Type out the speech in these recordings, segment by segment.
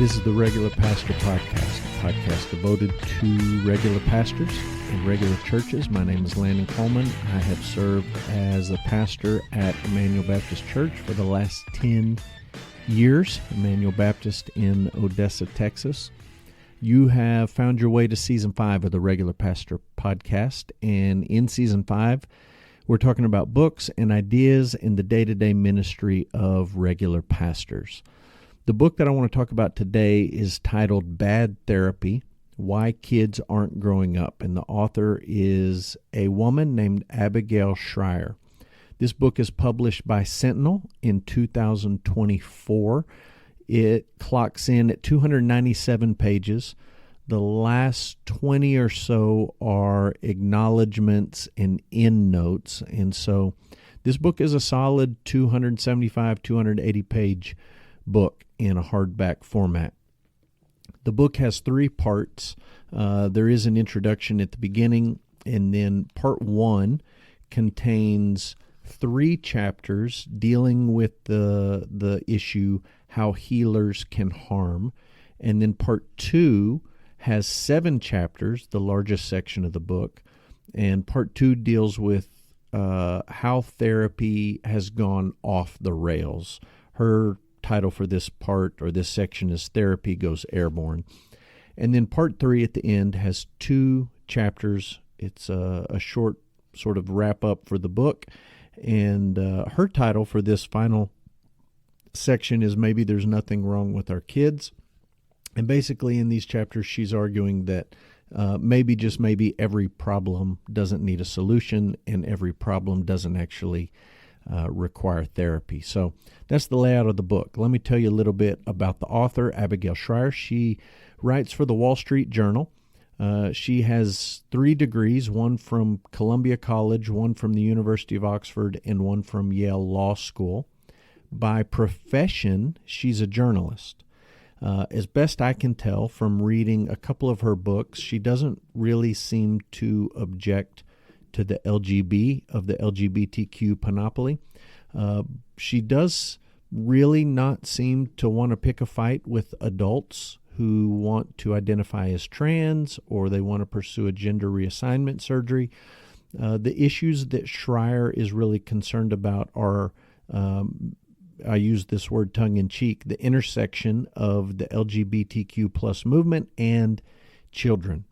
This is the Regular Pastor Podcast, a podcast devoted to regular pastors in regular churches. My name is Landon Coleman. I have served as a pastor at Emmanuel Baptist Church for the last 10 years, Emmanuel Baptist in Odessa, Texas. You have found your way to Season 5 of the Regular Pastor Podcast, and in Season 5, we're talking about books and ideas in the day-to-day ministry of regular pastors. The book that I want to talk about today is titled Bad Therapy: Why Kids Aren't Growing Up, and the author is a woman named Abigail Shrier. This book is published by Sentinel in 2024. It clocks in at 297 pages. The last 20 or so are acknowledgments and endnotes, and so this book is a solid 275, 280 page book in a hardback format. The book has 3 parts. There is an introduction at the beginning, and then part 1 contains 3 chapters dealing with the issue how healers can harm, and then part 2 has 7 chapters, the largest section of the book, and part 2 deals with how therapy has gone off the rails. Her title for this part or this section is Therapy Goes Airborne. And then part 3 at the end has 2 chapters. It's a short sort of wrap up for the book. And her title for this final section is Maybe There's Nothing Wrong with Our Kids. And basically in these chapters, she's arguing that maybe, just maybe, every problem doesn't need a solution and every problem doesn't actually require therapy. So that's the layout of the book. Let me tell you a little bit about the author, Abigail Shrier. She writes for the Wall Street Journal. She has 3 degrees, one from Columbia College, one from the University of Oxford, and one from Yale Law School. By profession, she's a journalist. As best I can tell from reading a couple of her books, she doesn't really seem to object to the LGBTQ panoply. She does really not seem to want to pick a fight with adults who want to identify as trans or they want to pursue a gender reassignment surgery. The issues that Shrier is really concerned about are, I use this word tongue-in-cheek, the intersection of the LGBTQ plus movement and children.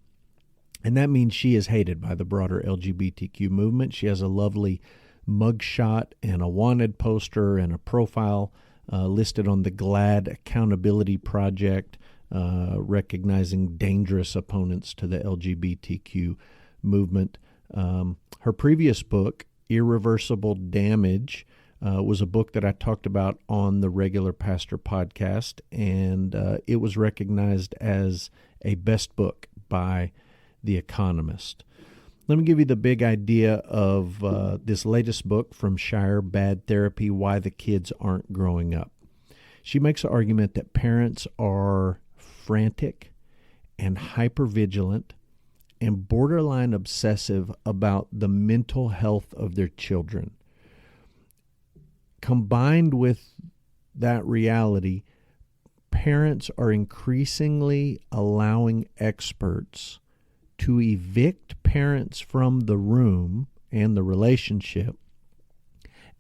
And that means she is hated by the broader LGBTQ movement. She has a lovely mugshot and a wanted poster and a profile listed on the GLAAD Accountability Project, recognizing dangerous opponents to the LGBTQ movement. Her previous book, Irreversible Damage, was a book that I talked about on the Regular Pastor Podcast, and it was recognized as a best book by The Economist. Let me give you the big idea of this latest book from Shrier, Bad Therapy: Why the Kids Aren't Growing Up. She makes an argument that parents are frantic and hypervigilant and borderline obsessive about the mental health of their children. Combined with that reality, parents are increasingly allowing experts to evict parents from the room and the relationship,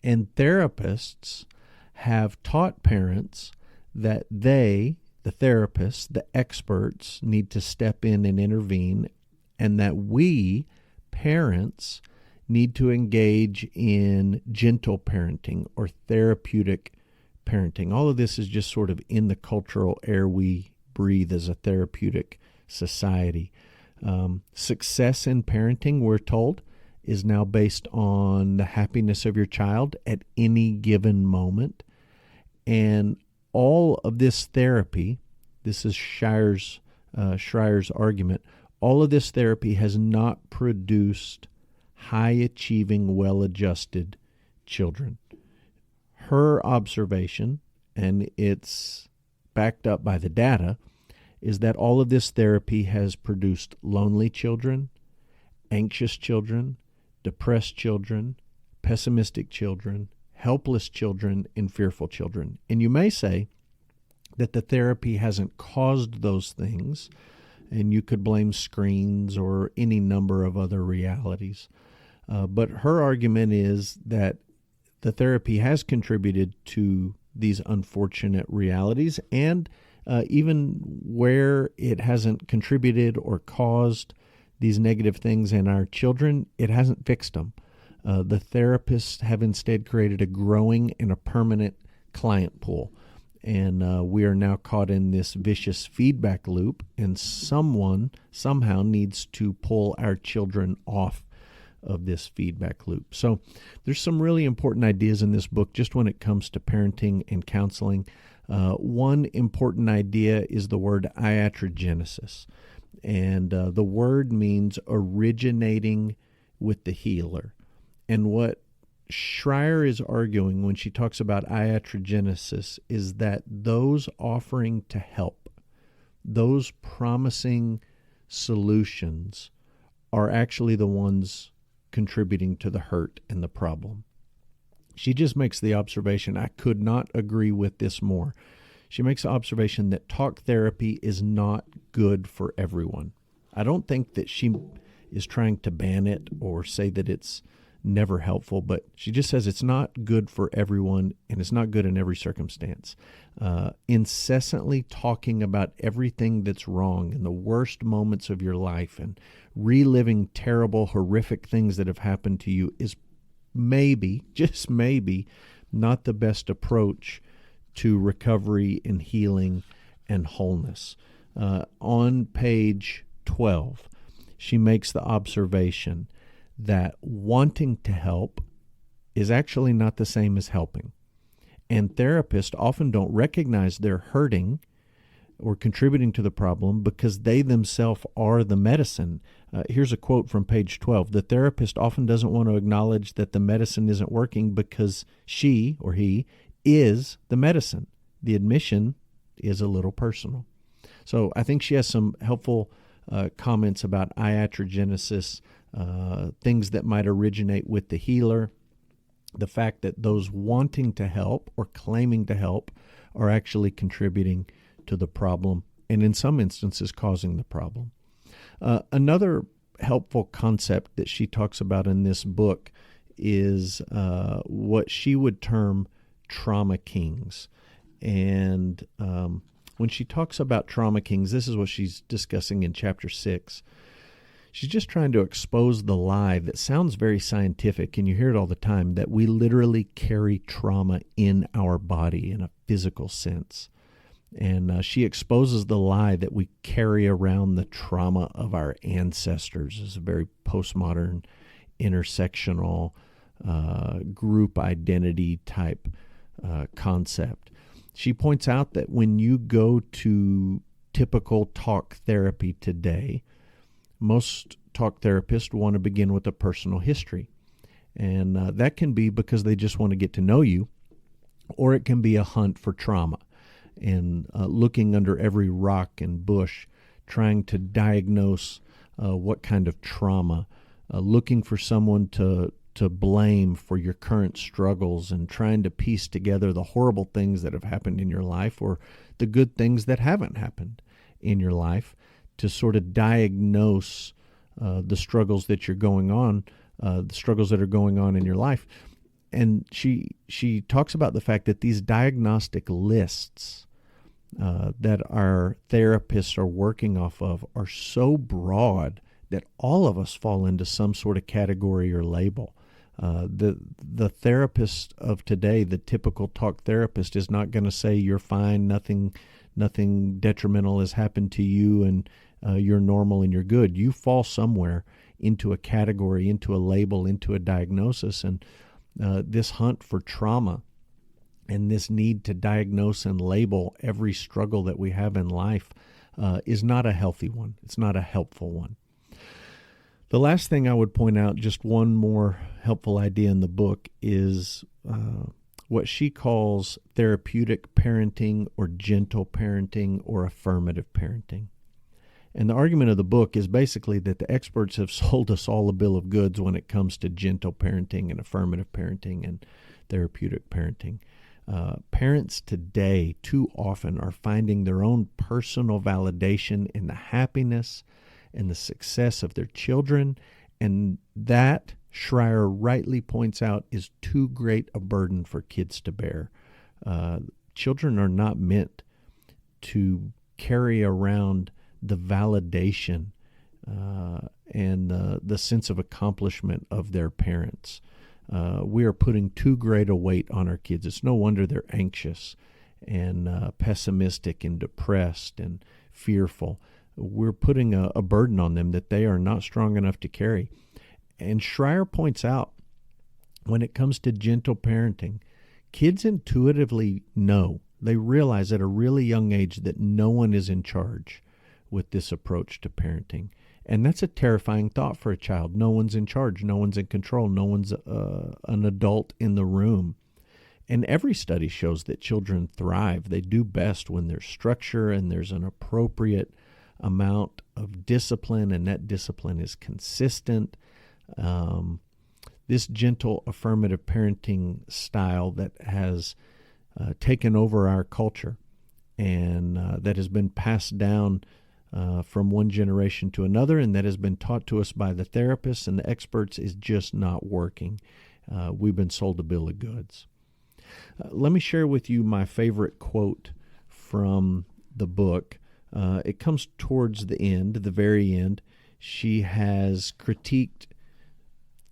and therapists have taught parents that they, the therapists, the experts, need to step in and intervene, and that we, parents, need to engage in gentle parenting or therapeutic parenting. All of this is just sort of in the cultural air we breathe as a therapeutic society. Success in parenting, we're told, is now based on the happiness of your child at any given moment. And all of this therapy, this is Shrier's argument, all of this therapy has not produced high-achieving, well-adjusted children. Her observation, and it's backed up by the data, is that all of this therapy has produced lonely children, anxious children, depressed children, pessimistic children, helpless children, and fearful children. And you may say, that the therapy hasn't caused those things, and you could blame screens or any number of other realities. But her argument is that the therapy has contributed to these unfortunate realities, and even where it hasn't contributed or caused these negative things in our children, it hasn't fixed them. The therapists have instead created a growing and a permanent client pool. And we are now caught in this vicious feedback loop, and someone somehow needs to pull our children off of this feedback loop. So there's some really important ideas in this book just when it comes to parenting and counseling. One important idea is the word iatrogenesis. And the word means originating with the healer. And what Shrier is arguing when she talks about iatrogenesis is that those offering to help, those promising solutions, are actually the ones contributing to the hurt and the problem. She just makes the observation, I could not agree with this more. She makes the observation that talk therapy is not good for everyone. I don't think that she is trying to ban it or say that it's never helpful, but she just says it's not good for everyone, and it's not good in every circumstance. Incessantly talking about everything that's wrong and the worst moments of your life and reliving terrible, horrific things that have happened to you is maybe, just maybe, not the best approach to recovery and healing and wholeness. On page 12, she makes the observation that wanting to help is actually not the same as helping. And therapists often don't recognize they're hurting or contributing to the problem because they themselves are the medicine. Here's a quote from page 12. The therapist often doesn't want to acknowledge that the medicine isn't working because she or he is the medicine. The admission is a little personal. So I think she has some helpful comments about iatrogenesis, things that might originate with the healer, the fact that those wanting to help or claiming to help are actually contributing to the problem, and in some instances causing the problem. Another helpful concept that she talks about in this book is what she would term trauma kings. And when she talks about trauma kings, this is what she's discussing in chapter 6. She's just trying to expose the lie that sounds very scientific, and you hear it all the time, that we literally carry trauma in our body in a physical sense. And she exposes the lie that we carry around the trauma of our ancestors. It's a very postmodern, intersectional, group identity type concept. She points out that when you go to typical talk therapy today, most talk therapists want to begin with a personal history. And that can be because they just want to get to know you, or it can be a hunt for trauma and looking under every rock and bush, trying to diagnose what kind of trauma, looking for someone to blame for your current struggles, and trying to piece together the horrible things that have happened in your life or the good things that haven't happened in your life, to sort of diagnose the struggles that you're going on, the struggles that are going on in your life. And she talks about the fact that these diagnostic lists that our therapists are working off of are so broad that all of us fall into some sort of category or label. The therapist of today, the typical talk therapist, is not going to say you're fine, nothing detrimental has happened to you, and you're normal and you're good. You fall somewhere into a category, into a label, into a diagnosis, and this hunt for trauma and this need to diagnose and label every struggle that we have in life is not a healthy one. It's not a helpful one. The last thing I would point out, just one more helpful idea in the book, is what she calls therapeutic parenting or gentle parenting or affirmative parenting. And the argument of the book is basically that the experts have sold us all a bill of goods when it comes to gentle parenting and affirmative parenting and therapeutic parenting. Parents today too often are finding their own personal validation in the happiness and the success of their children, and that, Shrier rightly points out, is too great a burden for kids to bear. Children are not meant to carry around the validation and the sense of accomplishment of their parents. We are putting too great a weight on our kids. It's no wonder they're anxious and pessimistic and depressed and fearful. We're putting a burden on them that they are not strong enough to carry. And Shrier points out, when it comes to gentle parenting, kids intuitively know, they realize at a really young age that no one is in charge with this approach to parenting. And that's a terrifying thought for a child. No one's in charge. No one's in control. No one's an adult in the room. And every study shows that children thrive. They do best when there's structure and there's an appropriate amount of discipline, and that discipline is consistent. This gentle affirmative parenting style that has taken over our culture and that has been passed down from one generation to another, and that has been taught to us by the therapists and the experts, is just not working. We've been sold a bill of goods. Let me share with you my favorite quote from the book. It comes towards the end, the very end. She has critiqued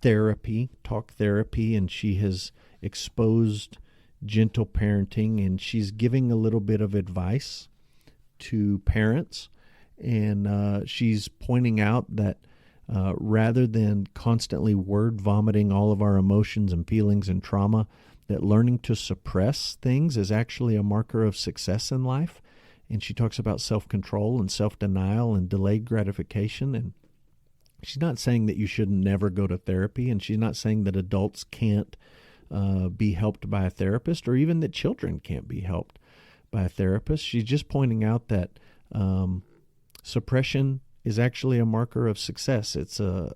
therapy, talk therapy, and she has exposed gentle parenting, and she's giving a little bit of advice to parents. And she's pointing out that rather than constantly word vomiting all of our emotions and feelings and trauma, that learning to suppress things is actually a marker of success in life. And she talks about self-control and self-denial and delayed gratification. And she's not saying that you should never go to therapy, and she's not saying that adults can't be helped by a therapist, or even that children can't be helped by a therapist. She's just pointing out that suppression is actually a marker of success. It's a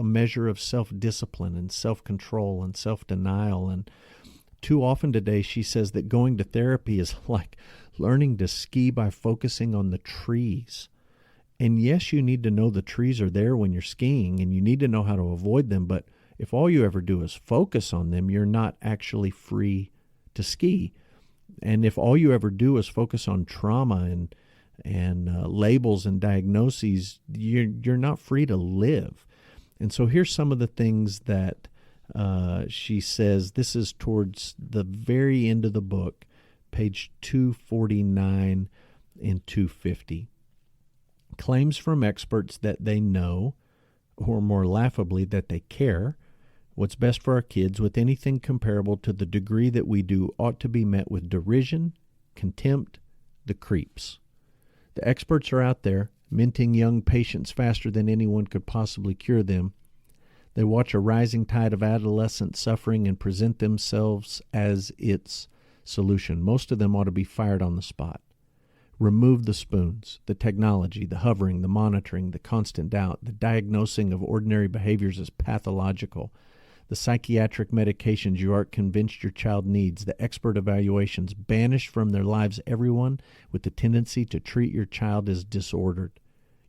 measure of self-discipline and self-control and self-denial. And too often today, she says that going to therapy is like learning to ski by focusing on the trees. And yes, you need to know the trees are there when you're skiing, and you need to know how to avoid them. But if all you ever do is focus on them, you're not actually free to ski. And if all you ever do is focus on trauma and labels and diagnoses, you're not free to live. And so here's some of the things that she says. This is towards the very end of the book, page 249 and 250. Claims from experts that they know, or more laughably, that they care, what's best for our kids with anything comparable to the degree that we do ought to be met with derision, contempt, the creeps. The experts are out there, minting young patients faster than anyone could possibly cure them. They watch a rising tide of adolescent suffering and present themselves as its solution. Most of them ought to be fired on the spot. Remove the spoons, the technology, the hovering, the monitoring, the constant doubt, the diagnosing of ordinary behaviors as pathological, the psychiatric medications you aren't convinced your child needs, the expert evaluations. Banish from their lives everyone with the tendency to treat your child as disordered.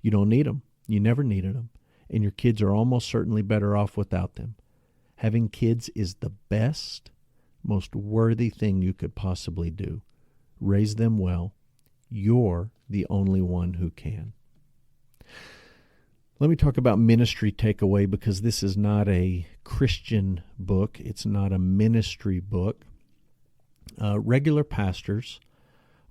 You don't need them. You never needed them. And your kids are almost certainly better off without them. Having kids is the best, most worthy thing you could possibly do. Raise them well. You're the only one who can. Let me talk about ministry takeaway, because this is not a Christian book. It's not a ministry book. Regular pastors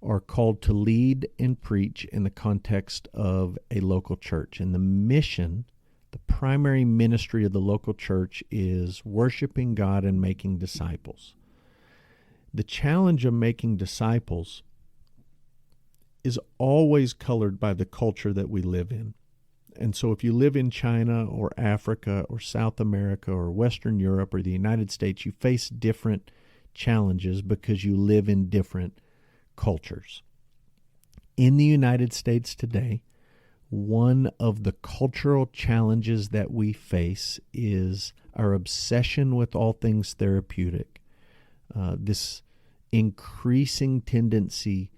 are called to lead and preach in the context of a local church. And the mission, the primary ministry of the local church, is worshiping God and making disciples. The challenge of making disciples is always colored by the culture that we live in. And so if you live in China or Africa or South America or Western Europe or the United States, you face different challenges because you live in different cultures. In the United States today, one of the cultural challenges that we face is our obsession with all things therapeutic. This increasing tendency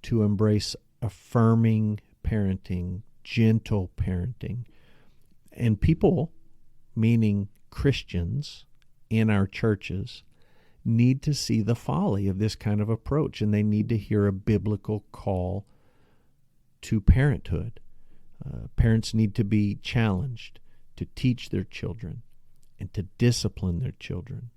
to embrace affirming parenting, gentle parenting. And people, meaning Christians in our churches, need to see the folly of this kind of approach, and they need to hear a biblical call to parenthood. Parents need to be challenged to teach their children and to discipline their children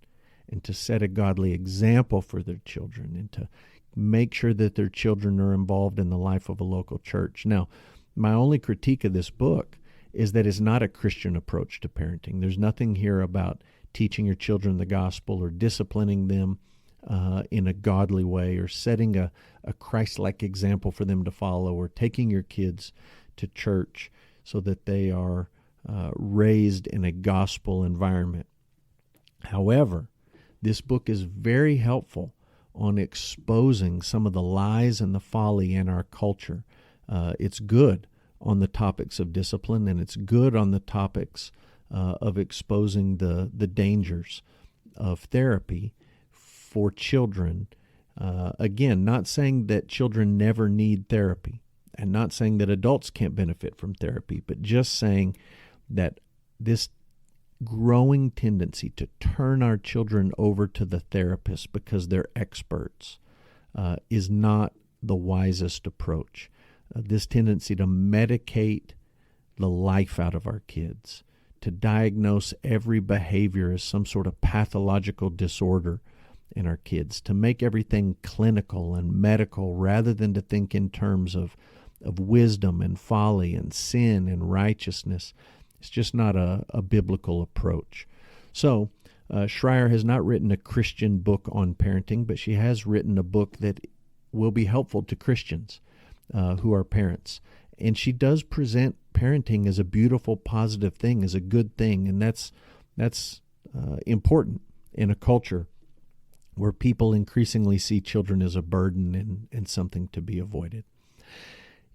and to set a godly example for their children and to make sure that their children are involved in the life of a local church. Now, my only critique of this book is that it's not a Christian approach to parenting. There's nothing here about teaching your children the gospel or disciplining them in a godly way or setting a Christ-like example for them to follow or taking your kids to church so that they are raised in a gospel environment. However, this book is very helpful on exposing some of the lies and the folly in our culture. It's good on the topics of discipline, and it's good on the topics of exposing the dangers of therapy for children. Again, not saying that children never need therapy, and not saying that adults can't benefit from therapy, but just saying that this growing tendency to turn our children over to the therapist because they're experts is not the wisest approach. This tendency to medicate the life out of our kids, to diagnose every behavior as some sort of pathological disorder in our kids, to make everything clinical and medical rather than to think in terms of wisdom and folly and sin and righteousness. It's just not a biblical approach. So, Shrier has not written a Christian book on parenting, but she has written a book that will be helpful to Christians who are parents. And she does present parenting as a beautiful, positive thing, as a good thing, and that's important in a culture where people increasingly see children as a burden and something to be avoided.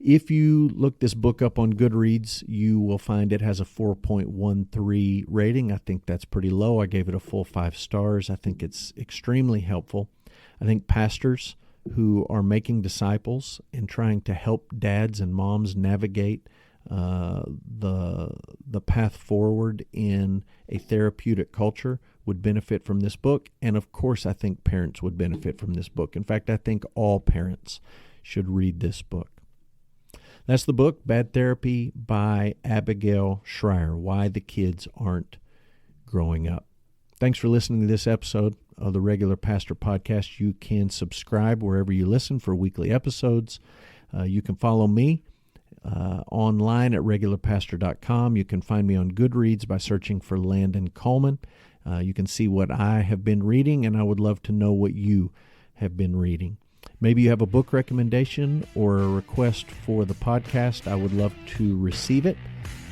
If you look this book up on Goodreads, you will find it has a 4.13 rating. I think that's pretty low. I gave it a full 5 stars. I think it's extremely helpful. I think pastors who are making disciples and trying to help dads and moms navigate the path forward in a therapeutic culture would benefit from this book. And of course, I think parents would benefit from this book. In fact, I think all parents should read this book. That's the book, Bad Therapy by Abigail Shrier, Why the Kids Aren't Growing Up. Thanks for listening to this episode of the Regular Pastor Podcast. You can subscribe wherever you listen for weekly episodes. You can follow me online at regularpastor.com. You can find me on Goodreads by searching for Landon Coleman. You can see what I have been reading, and I would love to know what you have been reading. Maybe you have a book recommendation or a request for the podcast. I would love to receive it.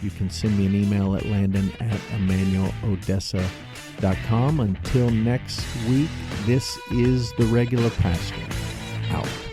You can send me an email at landon@emmanuelodessa.com. Until next week, this is the Regular Pastor, out.